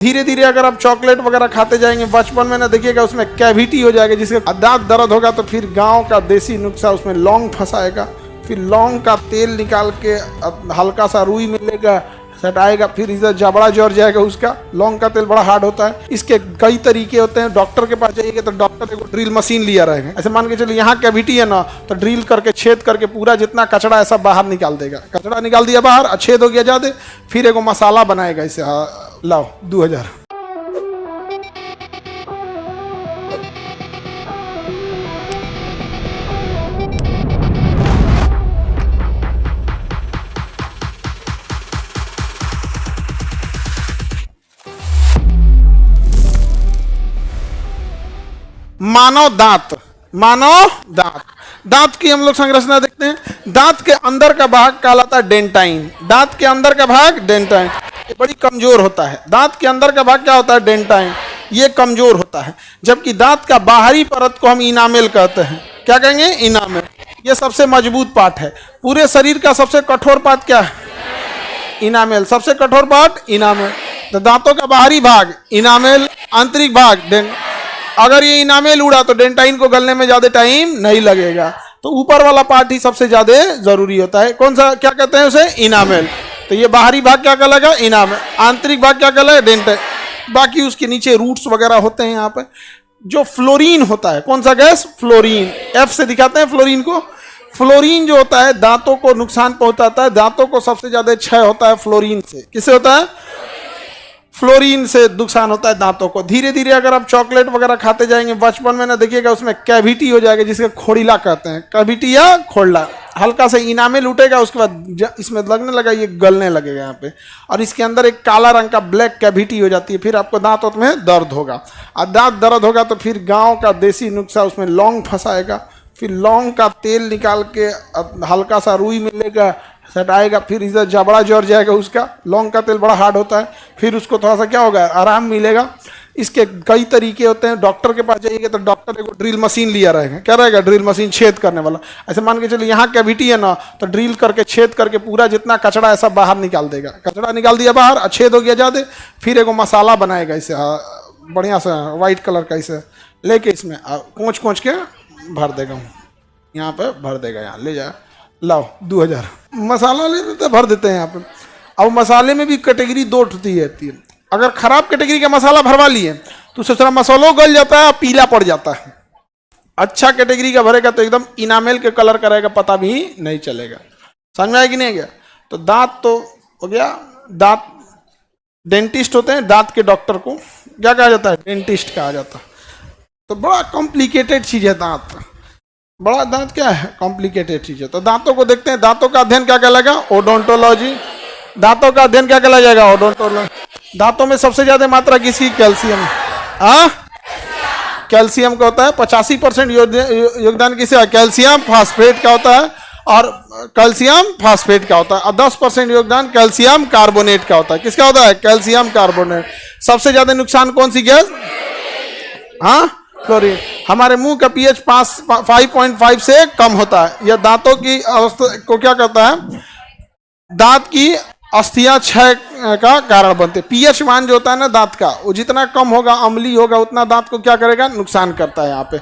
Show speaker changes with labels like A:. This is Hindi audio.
A: धीरे धीरे अगर आप चॉकलेट वगैरह खाते जाएंगे बचपन में ना, देखिएगा उसमें कैविटी हो जाएगा, जिसके दांत दर्द होगा तो फिर गांव का देसी नुस्खा उसमें लौंग फंसाएगा, फिर लौंग का तेल निकाल के हल्का सा रुई मिलेगा, सटाएगा, फिर इधर जबड़ा जड़ जाएगा उसका। लौंग का तेल बड़ा हार्ड होता है। इसके कई तरीके होते हैं। डॉक्टर के पास जाइएगा तो डॉक्टर एक ड्रिल मशीन लिया रहेगा। ऐसे मान के चलिए यहाँ कैविटी है ना, तो ड्रिल करके छेद करके पूरा जितना कचरा है सब बाहर निकाल देगा। कचरा निकाल दिया बाहर, छेद हो गया ज्यादा, फिर एगो मसाला बनाएगा इसे। लाओ 2000। मानव दांत, मानव दांत, दांत की हम लोग संरचना देखते हैं। दांत के अंदर का भाग कहलाता है डेंटाइन। दांत के अंदर का भाग डेंटाइन, ये बड़ी कमजोर होता है। दांत के अंदर का भाग क्या होता है? डेंटाइन, ये कमजोर होता है। जबकि दांत का बाहरी परत को हम इनामेल कहते हैं। क्या कहेंगे? इनामेल। ये सबसे मजबूत पार्ट है। पूरे शरीर का सबसे कठोर पार्ट क्या है? इनामेल। सबसे कठोर पार्ट इनामेल। तो दांतों का बाहरी भाग इनामेल, आंतरिक भाग अगर ये इनामेल उड़ा तो डेंटाइन को गलने में ज्यादा टाइम नहीं लगेगा। तो ऊपर वाला पार्ट ही सबसे ज्यादा जरूरी होता है। कौन सा? क्या कहते हैं उसे? इनामेल। तो ये बाहरी भाग क्या कहलाएगा? इनामेल। आंतरिक भाग क्या कहलाएगा? डेंटाइन। बाकी उसके नीचे रूट्स वगैरह होते हैं। यहाँ पे जो फ्लोरीन होता है, कौन सा गैस? फ्लोरीन। एफ से दिखाते हैं फ्लोरीन को। फ्लोरीन जो होता है दांतों को नुकसान पहुंचाता है। दांतों को सबसे ज्यादा क्षय होता है फ्लोरीन से। किससे होता है? फ्लोरीन से नुकसान होता है दांतों को। धीरे धीरे अगर आप चॉकलेट वगैरह खाते जाएंगे बचपन में ना, देखिएगा उसमें कैविटी हो जाएगा, जिसके खोड़िला कहते हैं। कैविटी या खोड़ला। हल्का से इनामेल उठेगा, उसके बाद इसमें लगने लगा, ये गलने लगेगा यहाँ पे, और इसके अंदर एक काला रंग का ब्लैक कैविटी हो जाती है। फिर आपको दांत में दर्द होगा, और दांत दर्द होगा तो फिर गाँव का देसी नुस्खा उसमें लौंग फंसाएगा, फिर लौंग का तेल निकाल के हल्का सा रुई मिलेगा, सटाएगा, फिर इधर जबड़ा जड़ जाएगा उसका। लौंग का तेल बड़ा हार्ड होता है, फिर उसको थोड़ा सा क्या होगा? आराम मिलेगा। इसके कई तरीके होते हैं। डॉक्टर के पास जाइएगा तो डॉक्टर एक ड्रिल मशीन लिया रहेगा। क्या रहेगा? ड्रिल मशीन, छेद करने वाला। ऐसे मान के चलिए यहाँ कैविटी है ना, तो ड्रिल करके छेद करके पूरा जितना कचरा है सब बाहर निकाल देगा। कचरा निकाल दिया बाहर, छेद हो गया ज्यादा, फिर एगो मसाला बनाएगा इसे बढ़िया से व्हाइट कलर का। इसे लेके इसमें कोच कोच के भर देगा, यहाँ पे भर देगा, यहाँ ले जाए। लाओ 2000। मसाला ले लेते भर देते हैं यहाँ पे। अब मसाले में भी कैटेगरी दो होती है। अगर खराब कैटेगरी का मसाला भरवा लिए तो सोचना मसालों गल जाता है, पीला पड़ जाता है। अच्छा कैटेगरी का भरेगा तो एकदम इनामेल के कलर का रहेगा, पता भी नहीं चलेगा। समझ में आया कि नहीं गया? तो दांत तो हो गया। दांत डेंटिस्ट होते हैं। दांत के डॉक्टर को क्या कहा जाता है? डेंटिस्ट कहा जाता है। तो बड़ा कॉम्प्लिकेटेड चीज है दांत। बड़ा दांत क्या है? कॉम्प्लिकेटेड चीज है। तो दांतों को देखते हैं। दांतों का अध्ययन क्या कहलाएगा? ओडोंटोलॉजी। दांतों का अध्ययन क्या कहलाया जाएगा? ओडोंटोलॉजी। दांतों में सबसे ज्यादा मात्रा किसकी? कैल्शियम। कैल्शियम का होता है। 85% योगदान किसे है? कैल्शियम फास्फेट का होता है, और कैल्शियम फास्फेट का होता है। और 10% योगदान कैल्शियम कार्बोनेट का होता है। किसका होता है? Calcium carbonate. सबसे ज्यादा नुकसान कौन सी गैस? फ्लोरीन। हमारे मुंह का पीएच 5.5 से कम होता है। यह दांतों की अवस्था को क्या करता है? दांत की अस्थियां क्षय का कारण बनते। पीएच मान जो होता है ना दांत का, वो जितना कम होगा, अम्लीय होगा, उतना दांत को क्या करेगा? नुकसान करता है यहाँ पे।